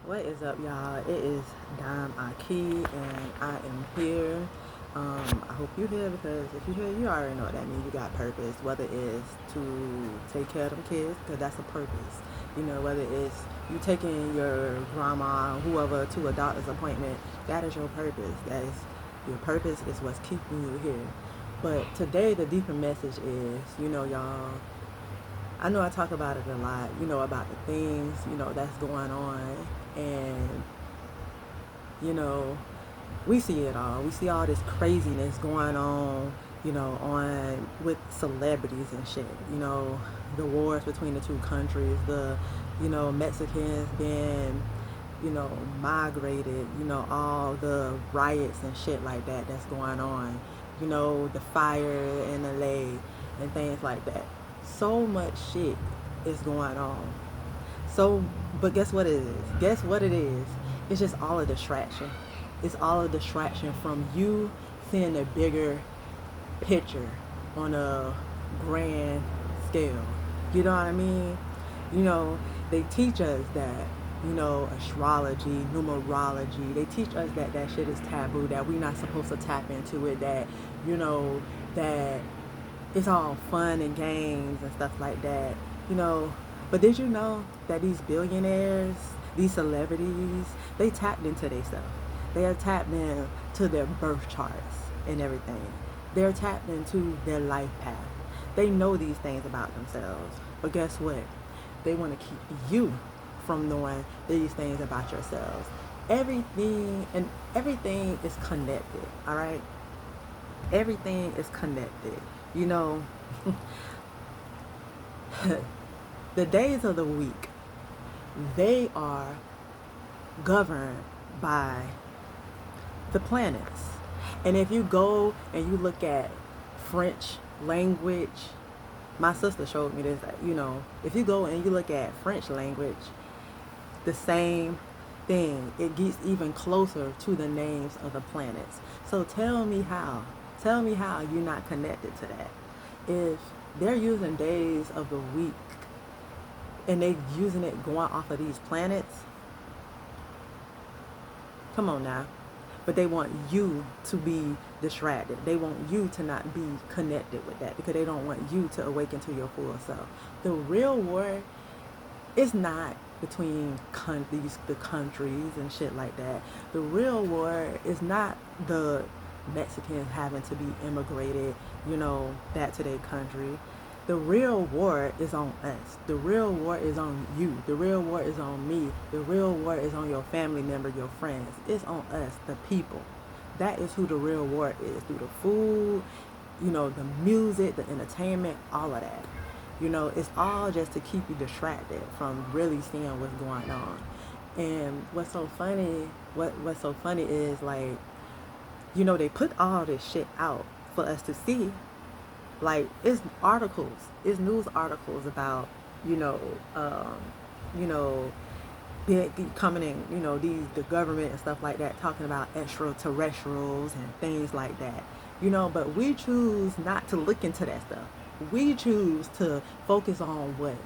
What is up, y'all? It is Dime Aki, and I am here. I hope you're here because if you're here, you already know what that means. You got purpose, whether it's to take care of them kids, because that's a purpose. Whether it's you taking your grandma, whoever, to a doctor's appointment, that is your purpose. That is your purpose is what's keeping you here. But today, the deeper message is, y'all. I know I talk about it a lot, about the things, that's going on. And, you know, we see it all. We see all this craziness going on, on with celebrities and shit. The wars between the two countries, the, Mexicans being, migrated, all the riots and shit like that that's going on. The fire in LA and things like that. So much shit is going on. So, but guess what it is? Guess what it is? It's just all a distraction. It's all a distraction from you seeing the bigger picture on a grand scale. You know what I mean? They teach us that, astrology, numerology, they teach us that that shit is taboo, that we're not supposed to tap into it, that, that it's all fun and games and stuff like that, you know. But did you know that these billionaires, these celebrities, they tapped into their stuff. They are tapped into their birth charts and everything. They're tapped into their life path. They know these things about themselves. But guess what? They want to keep you from knowing these things about yourselves. Everything is connected, all right? Everything is connected. You know, the days of the week, they are governed by the planets. And if you go and you look at French language, my sister showed me this, if you go and you look at French language, the same thing. It gets even closer to the names of the planets. So tell me how. Tell me how you're not connected to that. If they're using days of the week and they using it going off of these planets, come on now. But they want you to be distracted. They want you to not be connected with that because they don't want you to awaken to your full self. The real war is not between the countries and shit like that. The real war is not the Mexicans having to be immigrated, back to their country. The real war is on us. The real war is on you. The real war is on me. The real war is on your family member, your friends. It's on us, the people. That is who the real war is. Through the food, the music, the entertainment, all of that. It's all just to keep you distracted from really seeing what's going on. And what's so funny is like, they put all this shit out for us to see. Like, it's news articles about, you know, um, you know, coming in, the government and stuff like that, talking about extraterrestrials and things like that. But we choose not to look into that stuff. We choose to focus on what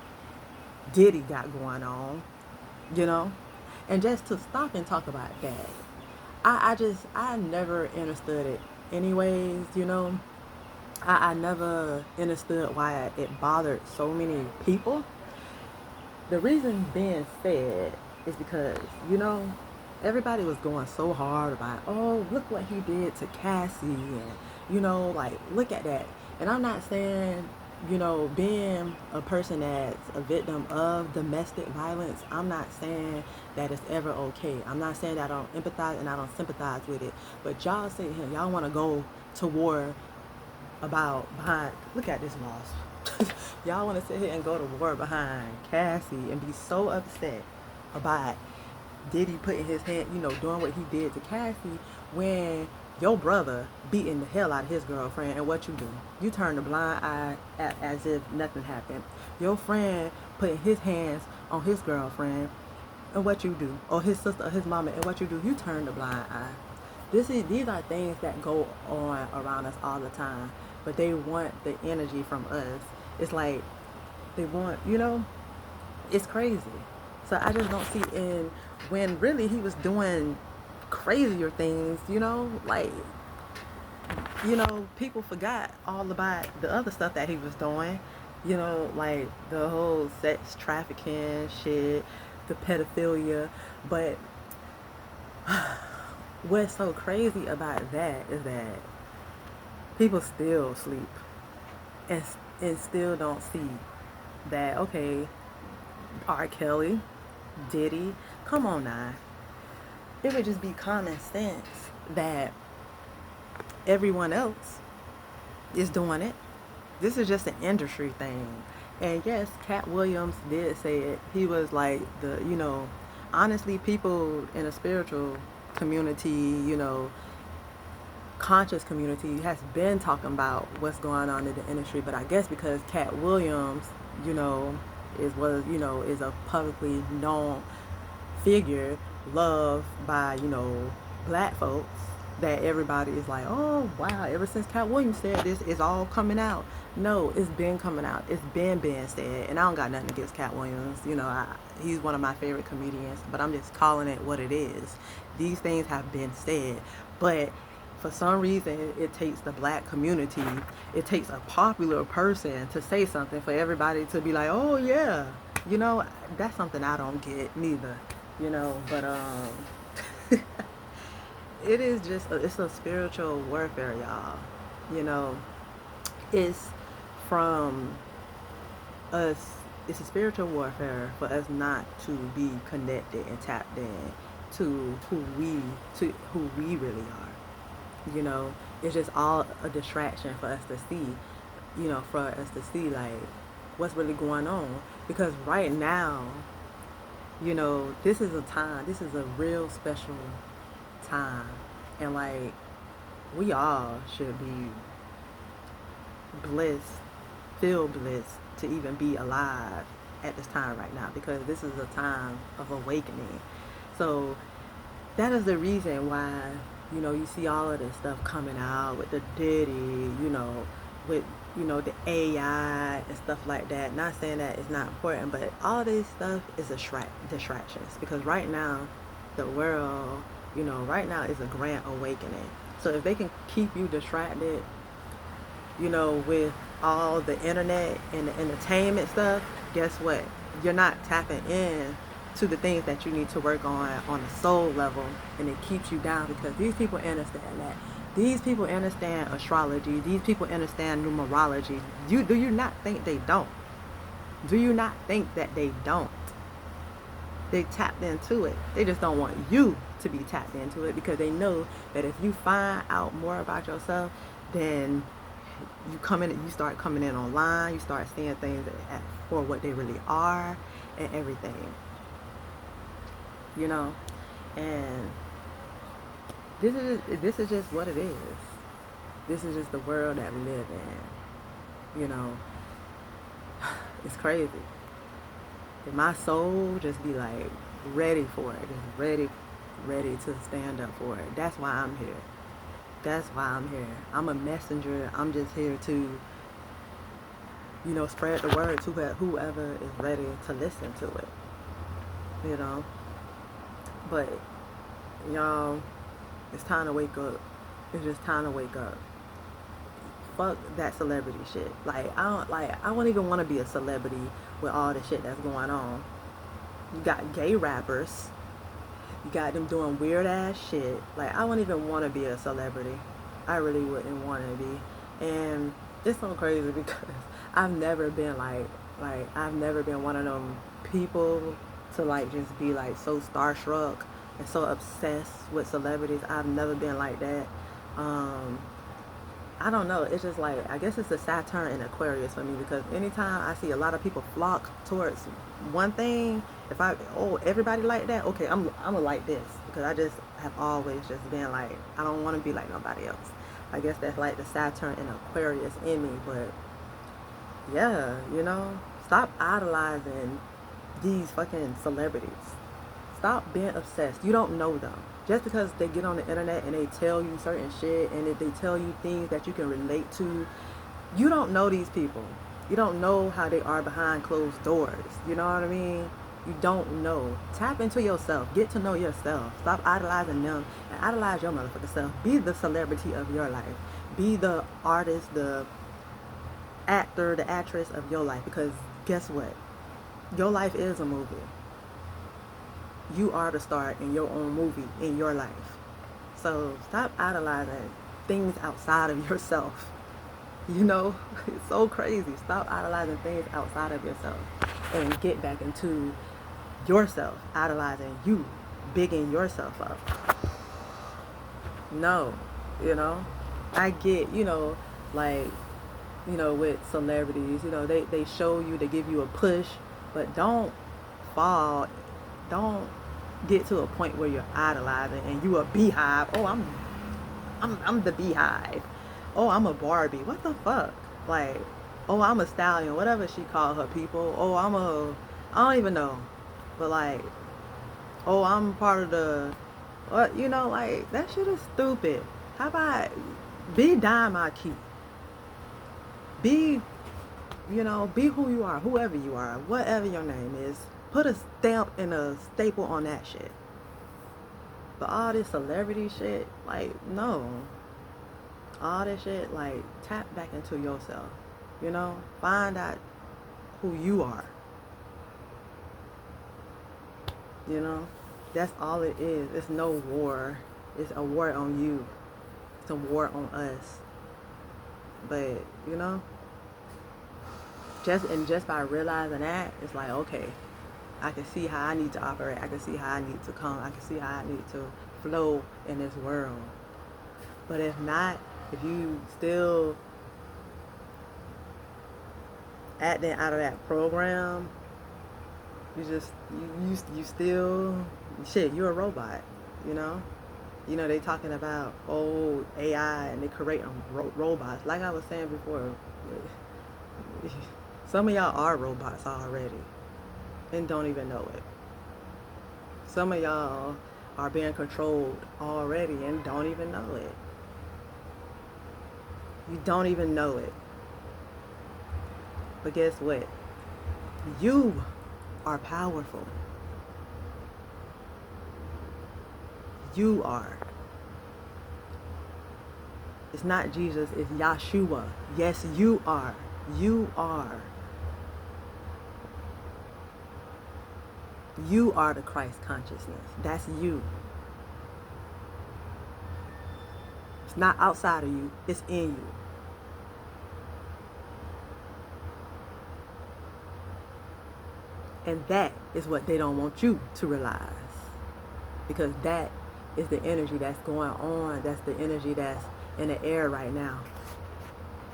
Diddy got going on, you know, and just to stop and talk about that. I never understood it anyways, I never understood why it bothered so many people. The reason being said is because, everybody was going so hard about, oh, look what he did to Cassie, and, like, look at that. And I'm not saying, being a person that's a victim of domestic violence, I'm not saying that it's ever okay. I'm not saying that I don't empathize and I don't sympathize with it. But y'all sit here, y'all want to go to war behind, look at this loss. Y'all want to sit here and go to war behind Cassie and be so upset about Diddy putting his hand, doing what he did to Cassie when your brother beating the hell out of his girlfriend, and what you do? You turn the blind eye as if nothing happened. Your friend putting his hands on his girlfriend, and what you do? Or his sister or his mama, and what you do? You turn the blind eye. These are things that go on around us all the time, but they want the energy from us. It's like they want, it's crazy. So I just don't see in when really he was doing crazier things, like, people forgot all about the other stuff that he was doing, like the whole sex trafficking shit, the pedophilia. But what's so crazy about that is that people still sleep and, and still don't see that, okay, R. Kelly, Diddy, come on now. It would just be common sense that everyone else is doing it. This is just an industry thing. And yes, Cat Williams did say it. He was like, honestly, people in a spiritual community, conscious community has been talking about what's going on in the industry. But I guess because Cat Williams, you know, is a publicly known figure, loved by, black folks, that everybody is like, oh wow, ever since Cat Williams said this, it's all coming out. No, it's been coming out. It's been being said. And I don't got nothing against Cat Williams. He's one of my favorite comedians, but I'm just calling it what it is. These things have been said. But for some reason, it takes the black community, it takes a popular person to say something for everybody to be like, oh yeah. That's something I don't get neither. But it is just it's a spiritual warfare, y'all. It's from us. It's a spiritual warfare for us not to be connected and tapped in to who we really are. It's just all a distraction for us to see. For us to see like what's really going on, because right now, this is a time. This is a real special time, and like we all should be blessed, feel blessed to even be alive at this time right now, because this is a time of awakening. So that is the reason why you see all of this stuff coming out with the Diddy, with the AI and stuff like that. Not saying that it's not important, but all this stuff is distractions, because right now the world, right now is a grand awakening. So if they can keep you distracted, with all the internet and the entertainment stuff, guess what? You're not tapping in to the things that you need to work on a soul level, and it keeps you down, because these people understand that. These people understand astrology. These people understand numerology. Do you not think they don't? Do you not think that they don't? They tapped into it. They just don't want you to be tapped into it, because they know that if you find out more about yourself, then you start coming in online, you start seeing things for what they really are and everything. And this is just what it is. This is just the world that we live in. It's crazy. And my soul just be like ready for it, just ready to stand up for it. That's why I'm here. That's why I'm here. I'm a messenger. I'm just here to, spread the word to whoever is ready to listen to it. But y'all, it's time to wake up. It's just time to wake up. Fuck that celebrity shit. I wouldn't even want to be a celebrity with all the shit that's going on. You got gay rappers. You got them doing weird ass shit. I wouldn't even want to be a celebrity. I really wouldn't want to be. And it's so crazy because I've never been I've never been one of them people to just be so starstruck and so obsessed with celebrities. I've never been like that. I don't know. It's just I guess it's the Saturn and Aquarius for me, because anytime I see a lot of people flock towards one thing, if everybody like that, okay, I'm gonna like this, because I just have always just been I don't want to be like nobody else. I guess that's the Saturn and Aquarius in me. But yeah, stop idolizing these fucking celebrities. Stop being obsessed. You don't know them. Just because they get on the internet and they tell you certain shit, and if they tell you things that you can relate to, you don't know these people. You don't know how they are behind closed doors. You know what I mean? you don't know. Tap into yourself. Get to know yourself. Stop idolizing them and idolize your motherfucking self. Be the celebrity of your life. Be the artist, the actor, the actress of your life. Because guess what? Your life is a movie. You are the star in your own movie, in your life. So stop idolizing things outside of yourself. You know, it's so crazy. Stop idolizing things outside of yourself and get back into yourself, idolizing you, bigging yourself up. No, you know, I get, like, with celebrities, they show you, they give you a push, but don't fall, don't get to a point where you're idolizing and you a beehive. Oh, I'm the beehive. Oh, I'm a Barbie. What the fuck? Like, oh, I'm a stallion. Whatever she called her people. Oh, I don't even know. But like, oh, I'm part of the, what, like, that shit is stupid. How about be Dime Be, be who you are, whoever you are, whatever your name is. Put a stamp and a staple on that shit. But all this celebrity shit, like, no. All this shit, like, tap back into yourself. Find out who you are. That's all it is. It's no war. It's a war on you. It's a war on us. But, just by realizing that, it's like, okay, I can see how I need to operate. I can see how I need to come. I can see how I need to flow in this world. But if not, if you still acting out of that program, you still, shit, you're a robot, they talking about, oh, AI, and they creating robots. Like I was saying before, some of y'all are robots already and don't even know it. Some of y'all are being controlled already and don't even know it. You don't even know it. But guess what? You are powerful. You are. It's not Jesus, it's Yahshua. Yes, you are. You are. You are the Christ consciousness. That's you. It's not outside of you, it's in you. And that is what they don't want you to realize. Because that is the energy that's going on. That's the energy that's in the air right now.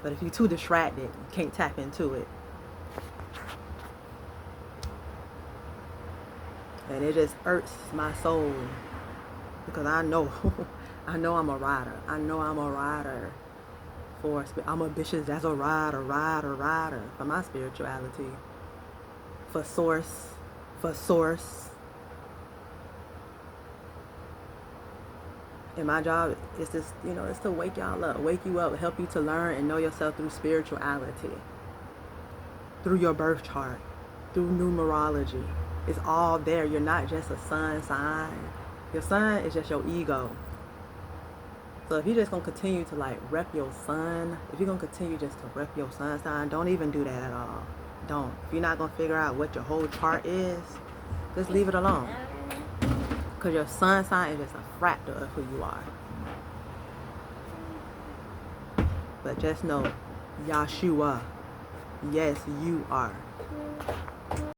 But if you're too distracted, you can't tap into it. And it just hurts my soul. Because I know, I know I'm a rider. I know I'm a rider. I'm a bitch that's a rider for my spirituality. For source. And my job is just, it's to wake y'all up, wake you up, help you to learn and know yourself through spirituality, through your birth chart, through numerology. It's all there. You're not just a sun sign. Your sun is just your ego. So if you're just going to continue to like rep your sun, if you're going to continue just to rep your sun sign, don't even do that at all. Don't. If you're not going to figure out what your whole chart is, just leave it alone. Because your sun sign is just a fractal of who you are. But just know, Yahshua, yes, you are.